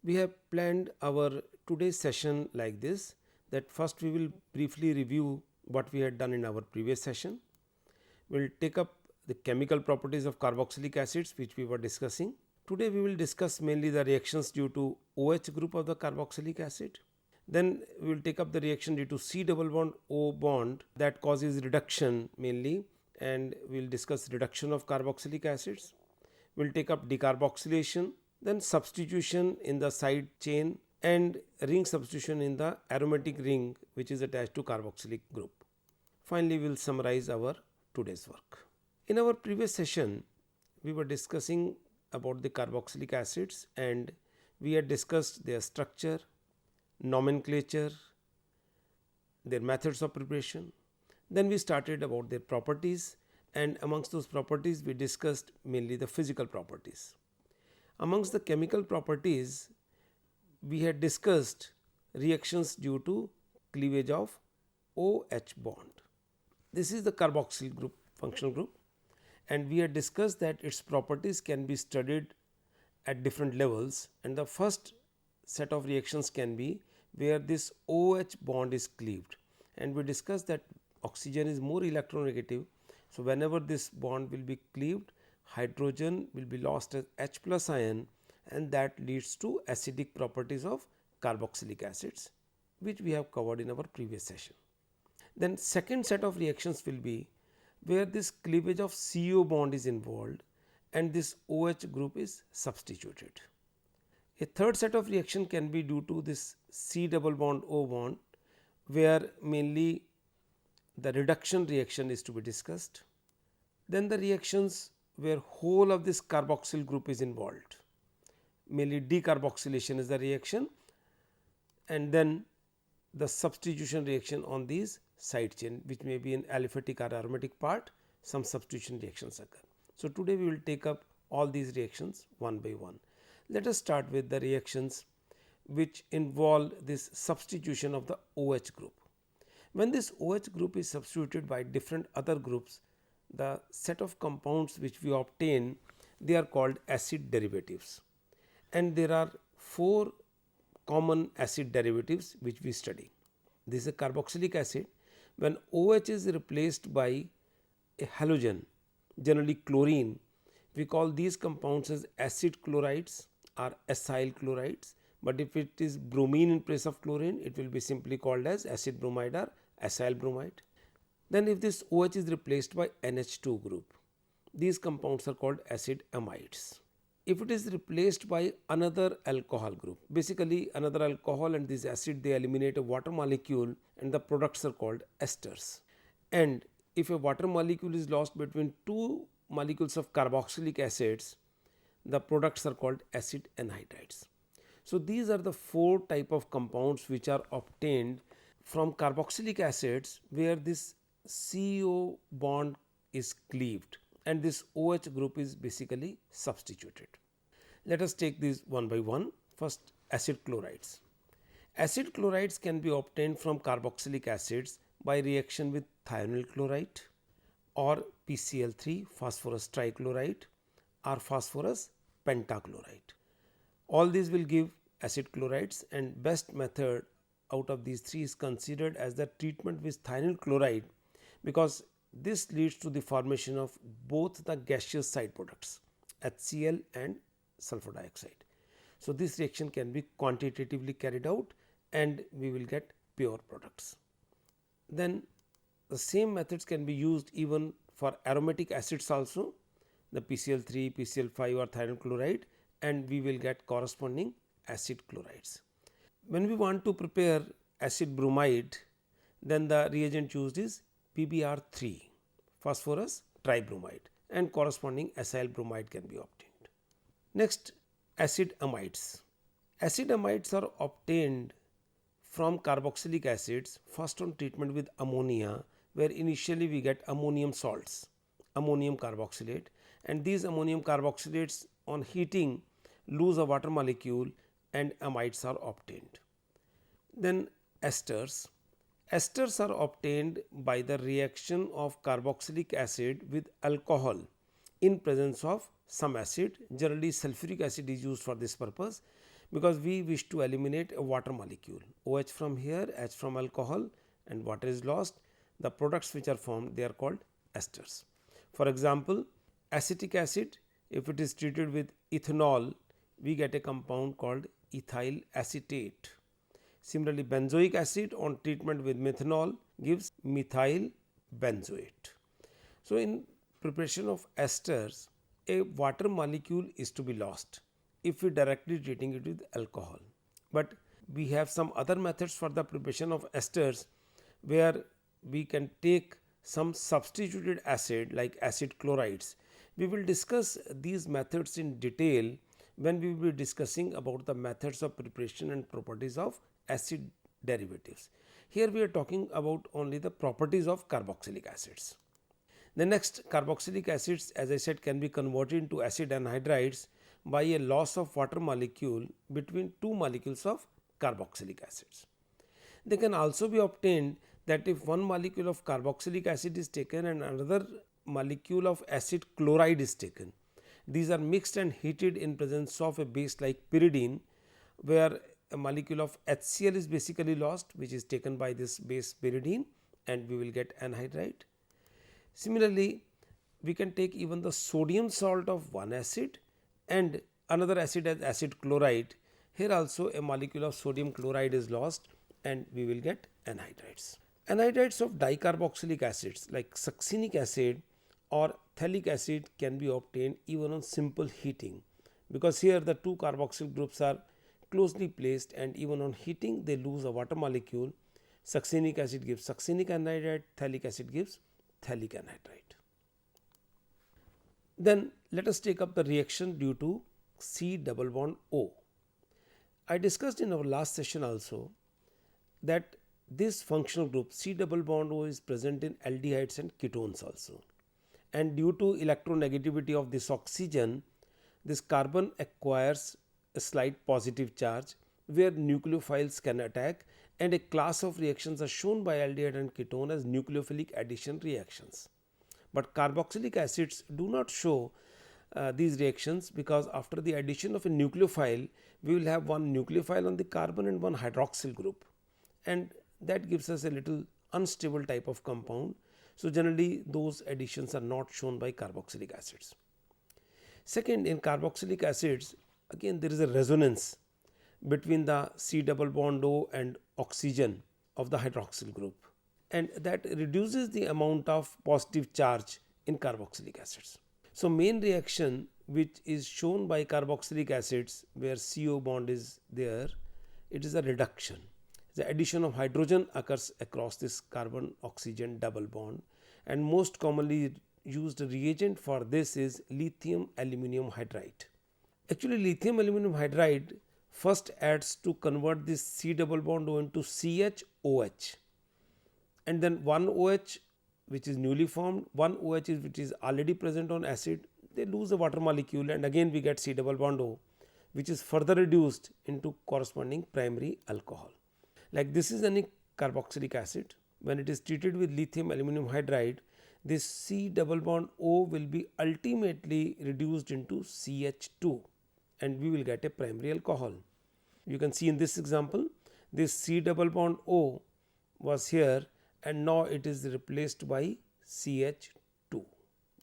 We have planned our today's session like this, that first we will briefly review what we had done in our previous session. We will take up the chemical properties of carboxylic acids which we were discussing. Today we will discuss mainly the reactions due to OH group of the carboxylic acid. Then we will take up the reaction due to C double bond O bond that causes reduction mainly, and we will discuss reduction of carboxylic acids. We will take up decarboxylation, then substitution in the side chain and ring substitution in the aromatic ring which is attached to carboxylic group. Finally, we will summarize our today's work. In our previous session, we were discussing about the carboxylic acids and we had discussed their structure, nomenclature, their methods of preparation. Then we started about their properties, and amongst those properties we discussed mainly the physical properties. Amongst the chemical properties, we had discussed reactions due to cleavage of OH bond. This is the carboxyl group, functional group, and we had discussed that its properties can be studied at different levels, and the first set of reactions can be where this OH bond is cleaved, and we discussed that oxygen is more electronegative. So, whenever this bond will be cleaved, hydrogen will be lost as H plus ion, and that leads to acidic properties of carboxylic acids, which we have covered in our previous session. Then second set of reactions will be where this cleavage of CO bond is involved and this OH group is substituted. A third set of reaction can be due to this C double bond O bond, where mainly the reduction reaction is to be discussed. Then the reactions where whole of this carboxyl group is involved, mainly decarboxylation is the reaction, and then the substitution reaction on these side chain, which may be an aliphatic or aromatic part, some substitution reactions occur. So, today we will take up all these reactions one by one. Let us start with the reactions which involve this substitution of the OH group. When this OH group is substituted by different other groups, the set of compounds which we obtain, they are called acid derivatives, and there are 4 common acid derivatives which we study. This is a carboxylic acid. When OH is replaced by a halogen, generally chlorine, we call these compounds as acid chlorides or acyl chlorides, but if it is bromine in place of chlorine, it will be simply called as acid bromide or acyl bromide. Then if this OH is replaced by NH2 group, these compounds are called acid amides. If it is replaced by another alcohol group, basically another alcohol and this acid, they eliminate a water molecule and the products are called esters. And if a water molecule is lost between 2 molecules of carboxylic acids, the products are called acid anhydrides. So, these are the 4 type of compounds which are obtained from carboxylic acids where this CO bond is cleaved and this OH group is basically substituted. Let us take these one by one. First, acid chlorides. Acid chlorides can be obtained from carboxylic acids by reaction with thionyl chloride or PCl3 phosphorus trichloride or phosphorus pentachloride. All these will give acid chlorides, and best method out of these 3 is considered as the treatment with thionyl chloride, because this leads to the formation of both the gaseous side products HCl and sulfur dioxide. So, this reaction can be quantitatively carried out and we will get pure products. Then the same methods can be used even for aromatic acids also, the PCl3, PCl5 or thionyl chloride, and we will get corresponding acid chlorides. When we want to prepare acid bromide, then the reagent used is PBr3 phosphorus tribromide, and corresponding acyl bromide can be obtained. Next, acid amides. Acid amides are obtained from carboxylic acids first on treatment with ammonia, where initially we get ammonium salts, ammonium carboxylate, and these ammonium carboxylates on heating lose a water molecule and amides are obtained. Then esters. Esters are obtained by the reaction of carboxylic acid with alcohol in presence of some acid. Generally sulfuric acid is used for this purpose, because we wish to eliminate a water molecule. OH from here, H from alcohol, and water is lost. The products which are formed, they are called esters. For example, acetic acid, if it is treated with ethanol, we get a compound called ethyl acetate. Similarly, benzoic acid on treatment with methanol gives methyl benzoate. So, in preparation of esters, a water molecule is to be lost if we directly treating it with alcohol. But we have some other methods for the preparation of esters where we can take some substituted acid like acid chlorides. We will discuss these methods in detail when we will be discussing about the methods of preparation and properties of acid derivatives. Here we are talking about only the properties of carboxylic acids. The next, carboxylic acids, as I said, can be converted into acid anhydrides by a loss of water molecule between two molecules of carboxylic acids. They can also be obtained that if one molecule of carboxylic acid is taken and another molecule of acid chloride is taken. These are mixed and heated in presence of a base like pyridine, where a molecule of HCl is basically lost, which is taken by this base pyridine, and we will get anhydride. Similarly, we can take even the sodium salt of one acid and another acid as acid chloride. Here also a molecule of sodium chloride is lost and we will get anhydrides. Anhydrides of dicarboxylic acids like succinic acid or phthalic acid can be obtained even on simple heating, because here the two carboxyl groups are closely placed and even on heating they lose a water molecule. Succinic acid gives succinic anhydride, phthalic acid gives phthalic anhydride. Then let us take up the reaction due to C double bond O. I discussed in our last session also that this functional group C double bond O is present in aldehydes and ketones also, and due to electronegativity of this oxygen, this carbon acquires a slight positive charge where nucleophiles can attack, and a class of reactions are shown by aldehyde and ketone as nucleophilic addition reactions. But carboxylic acids do not show these reactions, because after the addition of a nucleophile we will have one nucleophile on the carbon and one hydroxyl group, and that gives us a little unstable type of compound. So, generally those additions are not shown by carboxylic acids. Second, in carboxylic acids again there is a resonance between the C double bond O and oxygen of the hydroxyl group, and that reduces the amount of positive charge in carboxylic acids. So, main reaction which is shown by carboxylic acids where CO bond is there, it is a reduction. The addition of hydrogen occurs across this carbon oxygen double bond, and most commonly used reagent for this is lithium aluminum hydride. Actually, lithium aluminum hydride first adds to convert this C double bond O into CHOH, and then one OH which is newly formed, one OH which is already present on acid, they lose the water molecule, and again we get C double bond O, which is further reduced into corresponding primary alcohol. Like this is any carboxylic acid, when it is treated with lithium aluminum hydride, this C double bond O will be ultimately reduced into CH2 and we will get a primary alcohol. You can see in this example, this C double bond O was here and now it is replaced by CH2.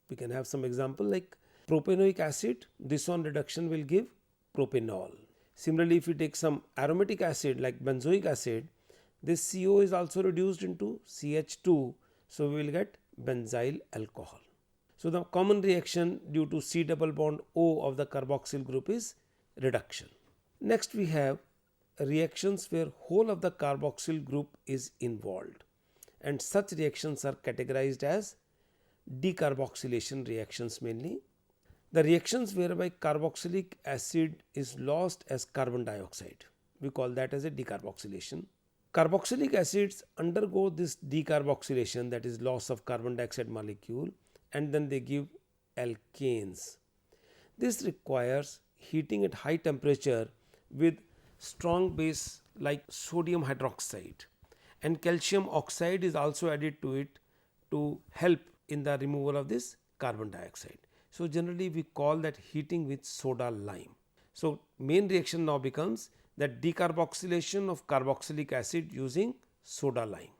We can have some example like propanoic acid, this one reduction will give propanol. Similarly, if we take some aromatic acid like benzoic acid, this CO is also reduced into CH2, so we will get benzyl alcohol. So, the common reaction due to C double bond O of the carboxyl group is reduction. Next we have reactions where whole of the carboxyl group is involved, and such reactions are categorized as decarboxylation reactions mainly. The reactions whereby carboxylic acid is lost as carbon dioxide, we call that as a decarboxylation. Carboxylic acids undergo this decarboxylation, that is loss of carbon dioxide molecule, and then they give alkanes. This requires heating at high temperature with strong base like sodium hydroxide, and calcium oxide is also added to it to help in the removal of this carbon dioxide. So, generally we call that heating with soda lime. So, main reaction now becomes that decarboxylation of carboxylic acid using soda lime.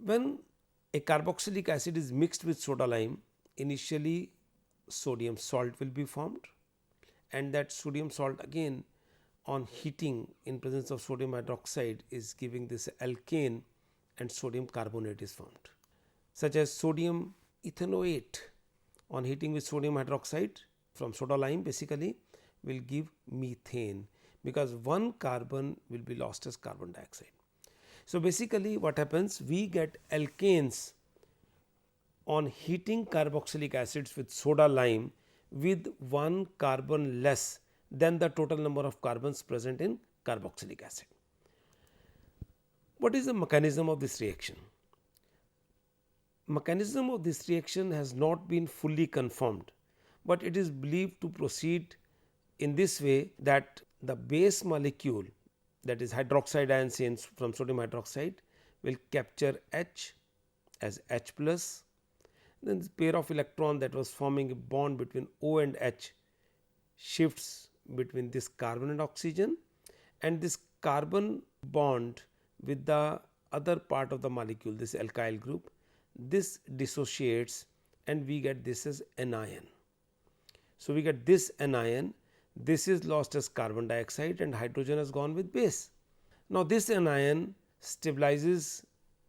When a carboxylic acid is mixed with soda lime, initially sodium salt will be formed, and that sodium salt again on heating in presence of sodium hydroxide is giving this alkane, and sodium carbonate is formed, such as sodium ethanoate on heating with sodium hydroxide from soda lime basically will give methane, because one carbon will be lost as carbon dioxide. So, basically what happens, we get alkanes on heating carboxylic acids with soda lime with one carbon less than the total number of carbons present in carboxylic acid. What is the mechanism of this reaction? Mechanism of this reaction has not been fully confirmed, but it is believed to proceed in this way, that the base molecule, that is hydroxide ion chains from sodium hydroxide, will capture H as H plus, then this pair of electron that was forming a bond between O and H shifts between this carbon and oxygen, and this carbon bond with the other part of the molecule, this alkyl group, this dissociates and we get this as anion. So, we get this anion, this is lost as carbon dioxide and hydrogen has gone with base. Now, this anion stabilizes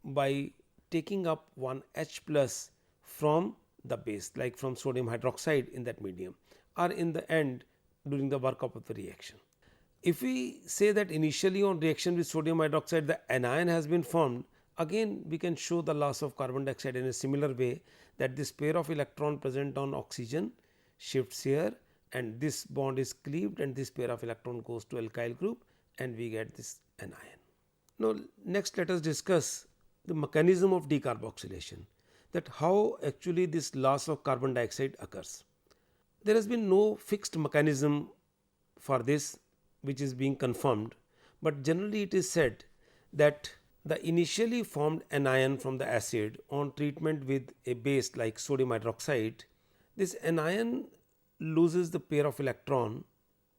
by taking up one H plus from the base, like from sodium hydroxide in that medium, or in the end during the workup of the reaction. If we say that initially on reaction with sodium hydroxide the anion has been formed, again we can show the loss of carbon dioxide in a similar way, that this pair of electron present on oxygen shifts here and this bond is cleaved and this pair of electron goes to alkyl group and we get this anion. Now, next let us discuss the mechanism of decarboxylation, that how actually this loss of carbon dioxide occurs. There has been no fixed mechanism for this which is being confirmed, but generally it is said that the initially formed anion from the acid on treatment with a base like sodium hydroxide, this anion loses the pair of electron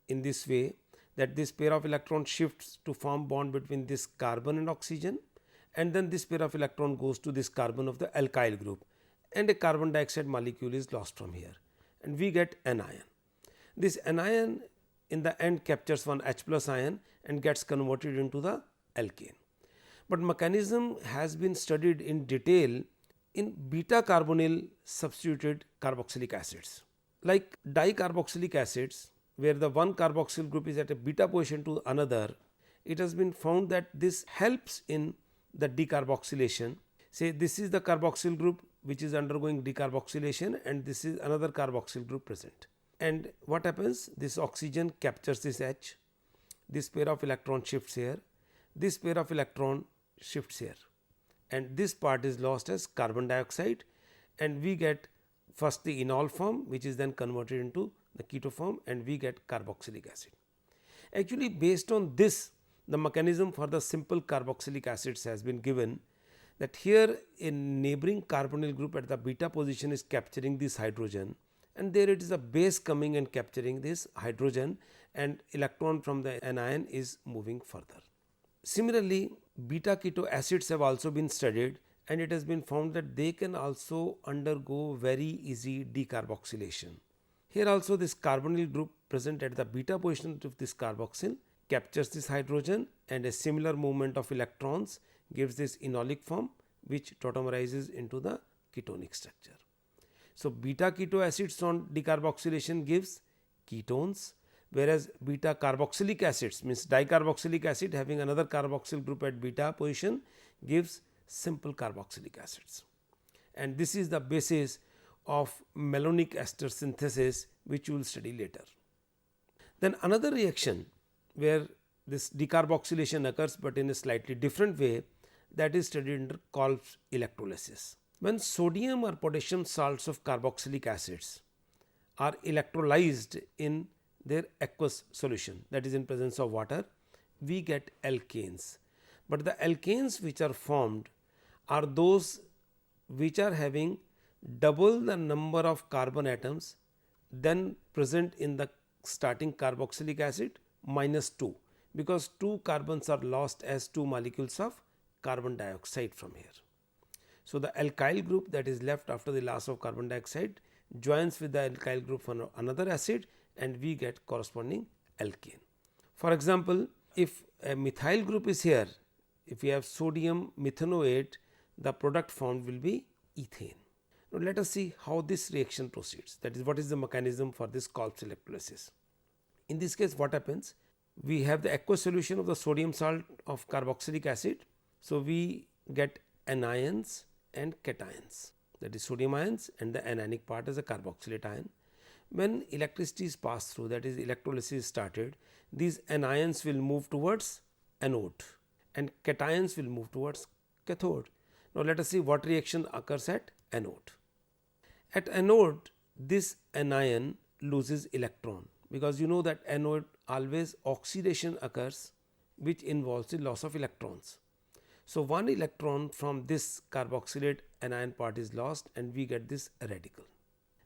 in this way, that this pair of electron shifts to form bond between this carbon and oxygen, and then this pair of electron goes to this carbon of the alkyl group and a carbon dioxide molecule is lost from here and we get anion. This anion in the end captures one H plus ion and gets converted into the alkane. But mechanism has been studied in detail in beta carbonyl substituted carboxylic acids. Like dicarboxylic acids, where the one carboxyl group is at a beta position to another, it has been found that this helps in the decarboxylation. Say this is the carboxyl group which is undergoing decarboxylation and this is another carboxyl group present. And what happens? This oxygen captures this H, this pair of electron shifts here, this pair of electron shifts here, and this part is lost as carbon dioxide and we get first the enol form which is then converted into the keto form and we get carboxylic acid. Actually, based on this, the mechanism for the simple carboxylic acids has been given, that here a neighboring carbonyl group at the beta position is capturing this hydrogen and there it is a base coming and capturing this hydrogen and electron from the anion is moving further. Similarly, beta keto acids have also been studied and it has been found that they can also undergo very easy decarboxylation. Here also this carbonyl group present at the beta position of this carboxyl captures this hydrogen and a similar movement of electrons gives this enolic form which tautomerizes into the ketonic structure. So, beta keto acids on decarboxylation gives ketones, whereas beta carboxylic acids means dicarboxylic acid having another carboxyl group at beta position gives simple carboxylic acids. And this is the basis of malonic ester synthesis which we will study later. Then another reaction where this decarboxylation occurs but in a slightly different way, that is studied under Kolb's electrolysis. When sodium or potassium salts of carboxylic acids are electrolyzed in their aqueous solution, that is in presence of water, we get alkanes. But the alkanes which are formed are those which are having double the number of carbon atoms than present in the starting carboxylic acid minus 2, because 2 carbons are lost as 2 molecules of carbon dioxide from here. So, the alkyl group that is left after the loss of carbon dioxide joins with the alkyl group for another acid and we get corresponding alkane. For example, if a methyl group is here, if we have sodium methanoate, the product formed will be ethane. Now, let us see how this reaction proceeds, that is what is the mechanism for this Kolb's electrolysis. In this case what happens, we have the aqueous solution of the sodium salt of carboxylic acid. So, we get anions and cations, that is sodium ions and the anionic part is a carboxylate ion. When electricity is passed through, that is electrolysis is started, these anions will move towards anode and cations will move towards cathode. Now, let us see what reaction occurs at anode. At anode, this anion loses electron, because you know that anode always oxidation occurs which involves the loss of electrons. So, one electron from this carboxylate anion part is lost and we get this radical.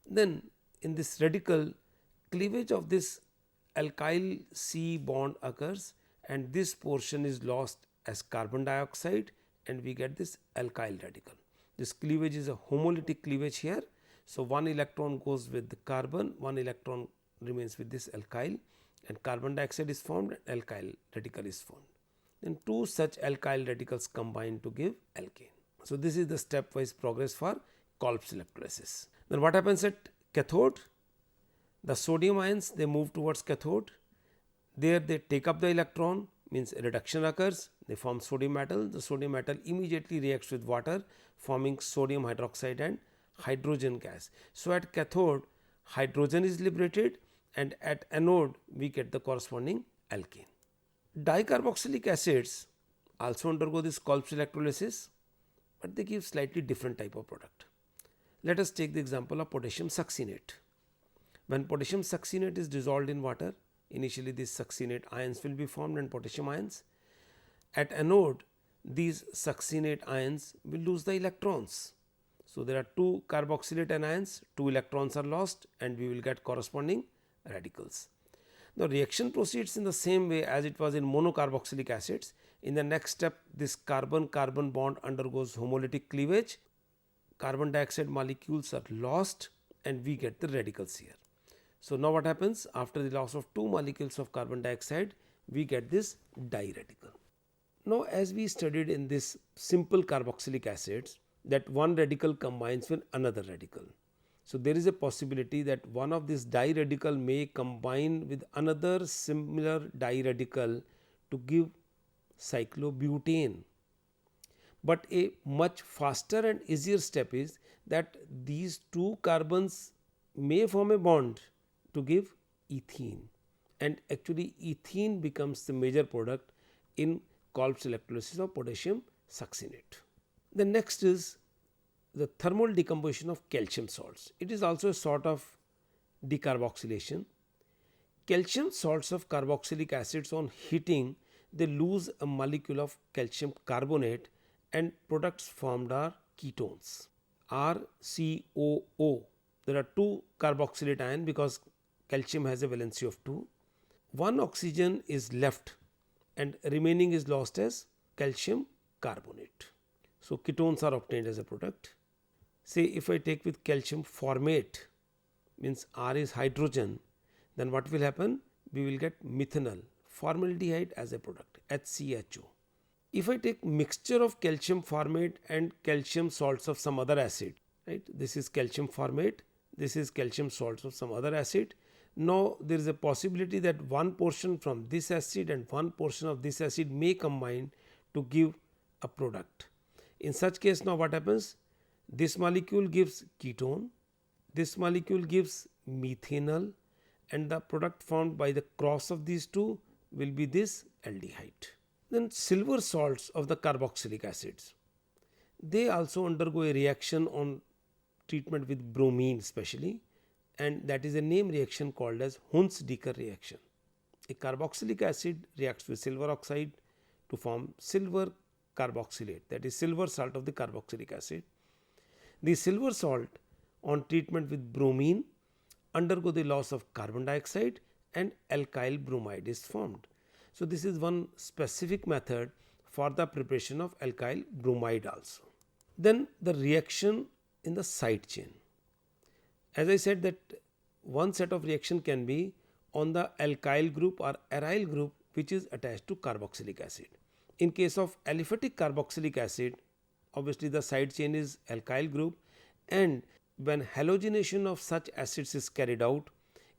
Then in this radical, cleavage of this alkyl C bond occurs and this portion is lost as carbon dioxide and we get this alkyl radical. This cleavage is a homolytic cleavage here. So, one electron goes with the carbon, one electron remains with this alkyl and carbon dioxide is formed and alkyl radical is formed. Then two such alkyl radicals combine to give alkane. So, this is the stepwise progress for Kolb's electrolysis. Then what happens at cathode? The sodium ions, they move towards cathode, there they take up the electron, means a reduction occurs, they form sodium metal. The sodium metal immediately reacts with water forming sodium hydroxide and hydrogen gas. So, at cathode hydrogen is liberated and at anode we get the corresponding alkane. Dicarboxylic acids also undergo this Kolb's electrolysis, but they give slightly different type of product. Let us take the example of potassium succinate. When potassium succinate is dissolved in water, initially these succinate ions will be formed and potassium ions. At anode, these succinate ions will lose the electrons. So, there are two carboxylate anions, 2 electrons are lost and we will get corresponding radicals. The reaction proceeds in the same way as it was in monocarboxylic acids. In the next step, this carbon-carbon bond undergoes homolytic cleavage, carbon dioxide molecules are lost and we get the radicals here. So, now what happens? After the loss of 2 molecules of carbon dioxide, we get this diradical. Now, as we studied in this simple carboxylic acids, that one radical combines with another radical. So, there is a possibility that one of this diradical may combine with another similar diradical to give cyclobutane. But a much faster and easier step is that these two carbons may form a bond to give ethene, and actually ethene becomes the major product in Kolb's electrolysis of potassium succinate. The next is the thermal decomposition of calcium salts. It is also a sort of decarboxylation. Calcium salts of carboxylic acids on heating, they lose a molecule of calcium carbonate and products formed are ketones, RCOO. There are 2 carboxylate ion because calcium has a valency of 2. One oxygen is left and remaining is lost as calcium carbonate. So, ketones are obtained as a product. Say if I take with calcium formate, means R is hydrogen, then what will happen? We will get methanol, formaldehyde as a product, HCHO. If I take mixture of calcium formate and calcium salts of some other acid, right, this is calcium formate, this is calcium salts of some other acid. Now, there is a possibility that one portion from this acid and one portion of this acid may combine to give a product. In such case, now what happens? This molecule gives ketone, this molecule gives methanol, and the product formed by the cross of these two will be this aldehyde. Then silver salts of the carboxylic acids, they also undergo a reaction on treatment with bromine especially, and that is a name reaction called as Hunsdecker reaction. A carboxylic acid reacts with silver oxide to form silver carboxylate, that is silver salt of the carboxylic acid. The silver salt on treatment with bromine undergo the loss of carbon dioxide and alkyl bromide is formed. So, this is one specific method for the preparation of alkyl bromide also. Then the reaction in the side chain. As I said that one set of reaction can be on the alkyl group or aryl group which is attached to carboxylic acid. In case of aliphatic carboxylic acid, obviously the side chain is alkyl group, and when halogenation of such acids is carried out,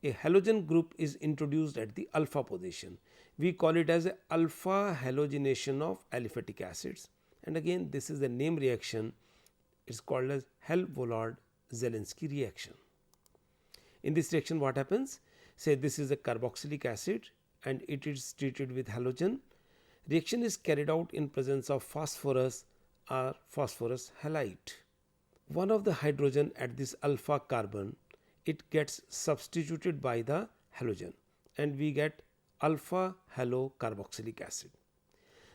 a halogen group is introduced at the alpha position. We call it as a alpha halogenation of aliphatic acids, and again this is the name reaction. It is called as Hell-Vollard-Zielinski reaction. In this reaction what happens? Say this is a carboxylic acid and it is treated with halogen. Reaction is carried out in presence of phosphorus or phosphorus halide. One of the hydrogen at this alpha carbon, it gets substituted by the halogen and we get alpha halocarboxylic acid.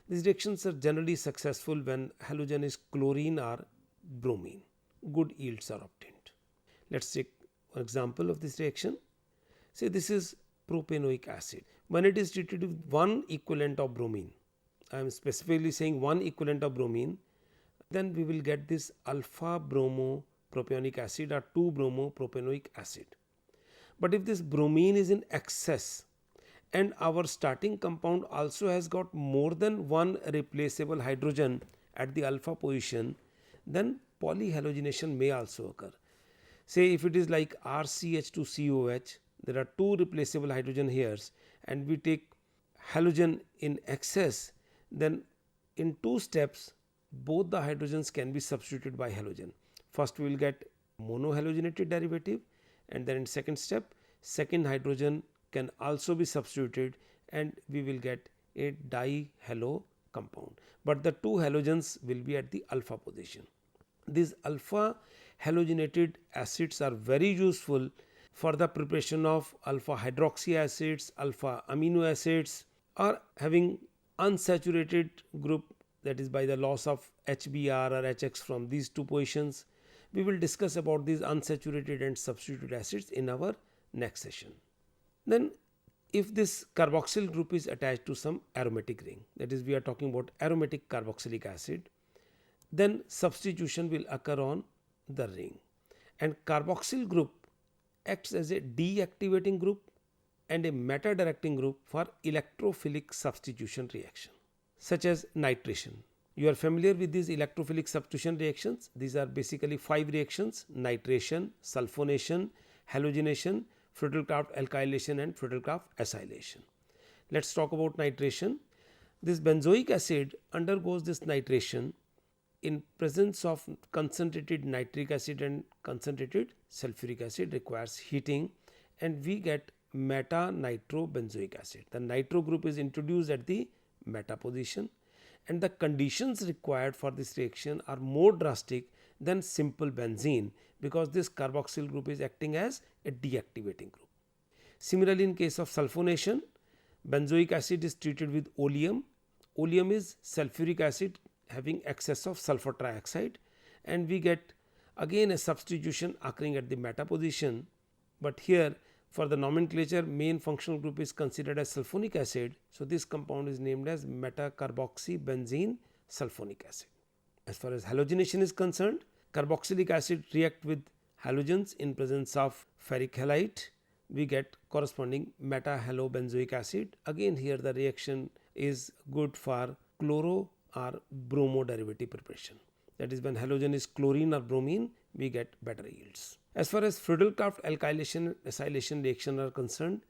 These reactions are generally successful when halogen is chlorine or bromine. Good yields are obtained. Let us take an example of this reaction. Say this is propanoic acid. When it is treated with one equivalent of bromine, I am specifically saying one equivalent of bromine, then we will get this alpha bromo propionic acid or 2 bromo propanoic acid. But if this bromine is in excess and our starting compound also has got more than one replaceable hydrogen at the alpha position, then polyhalogenation may also occur. Say if it is like RCH2COH, there are 2 replaceable hydrogen here and we take halogen in excess, then in 2 steps both the hydrogens can be substituted by halogen. First we will get monohalogenated derivative and then in second step second hydrogen can also be substituted and we will get a dihalo compound, but the 2 halogens will be at the alpha position. These alpha halogenated acids are very useful for the preparation of alpha hydroxy acids, alpha amino acids, or having unsaturated group, that is by the loss of HBr or HX from these 2 positions. We will discuss about these unsaturated and substituted acids in our next session. Then if this carboxyl group is attached to some aromatic ring, that is we are talking about aromatic carboxylic acid, then substitution will occur on the ring and carboxyl group acts as a deactivating group and a meta directing group for electrophilic substitution reaction, such as nitration. You are familiar with these electrophilic substitution reactions. These are basically 5 reactions: nitration, sulfonation, halogenation, Friedel-Crafts alkylation and Friedel-Crafts acylation. Let us talk about nitration. This benzoic acid undergoes this nitration in presence of concentrated nitric acid and concentrated sulfuric acid, requires heating and we get meta nitrobenzoic acid. The nitro group is introduced at the meta position and the conditions required for this reaction are more drastic than simple benzene because this carboxyl group is acting as a deactivating group. Similarly, in case of sulfonation, benzoic acid is treated with oleum. Oleum is sulfuric acid having excess of sulfur trioxide and we get again a substitution occurring at the meta position, but here for the nomenclature main functional group is considered as sulfonic acid. So, this compound is named as metacarboxybenzene sulfonic acid. As far as halogenation is concerned, carboxylic acid react with halogens in presence of ferric halide, we get corresponding meta halobenzoic acid. Again here the reaction is good for chloro or bromo derivative preparation, that is when halogen is chlorine or bromine we get better yields. As far as Friedel-Crafts alkylation and acylation reaction are concerned,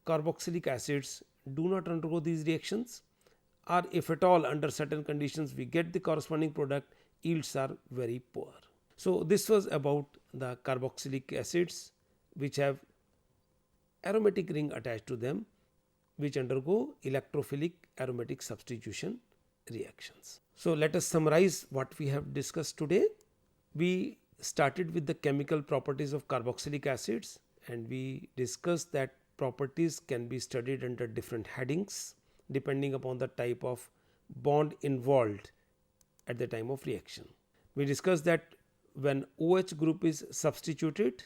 carboxylic acids do not undergo these reactions, or if at all under certain conditions we get the corresponding product, yields are very poor. So, this was about the carboxylic acids which have aromatic ring attached to them, which undergo electrophilic aromatic substitution reactions. So, let us summarize what we have discussed today. We started with the chemical properties of carboxylic acids and we discussed that properties can be studied under different headings depending upon the type of bond involved at the time of reaction. We discussed that when OH group is substituted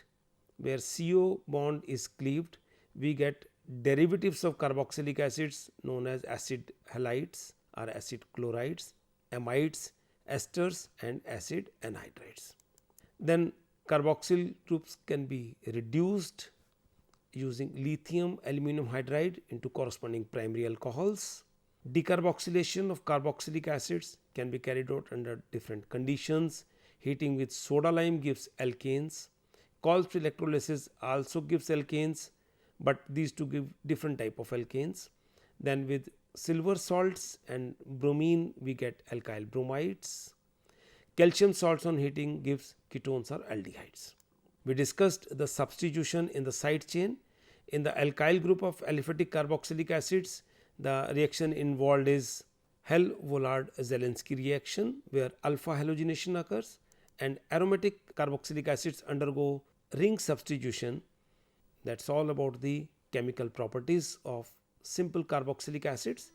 where CO bond is cleaved, we get derivatives of carboxylic acids known as acid halides or acid chlorides, amides, esters and acid anhydrides. Then carboxyl groups can be reduced using lithium aluminum hydride into corresponding primary alcohols. Decarboxylation of carboxylic acids can be carried out under different conditions. Heating with soda lime gives alkanes. Colloid electrolysis also gives alkanes, but these two give different type of alkanes. Then with silver salts and bromine we get alkyl bromides. Calcium salts on heating gives ketones or aldehydes. We discussed the substitution in the side chain. In the alkyl group of aliphatic carboxylic acids, the reaction involved is Hell-Vollard-Zielinski reaction, where alpha halogenation occurs, and aromatic carboxylic acids undergo ring substitution. That is all about the chemical properties of simple carboxylic acids.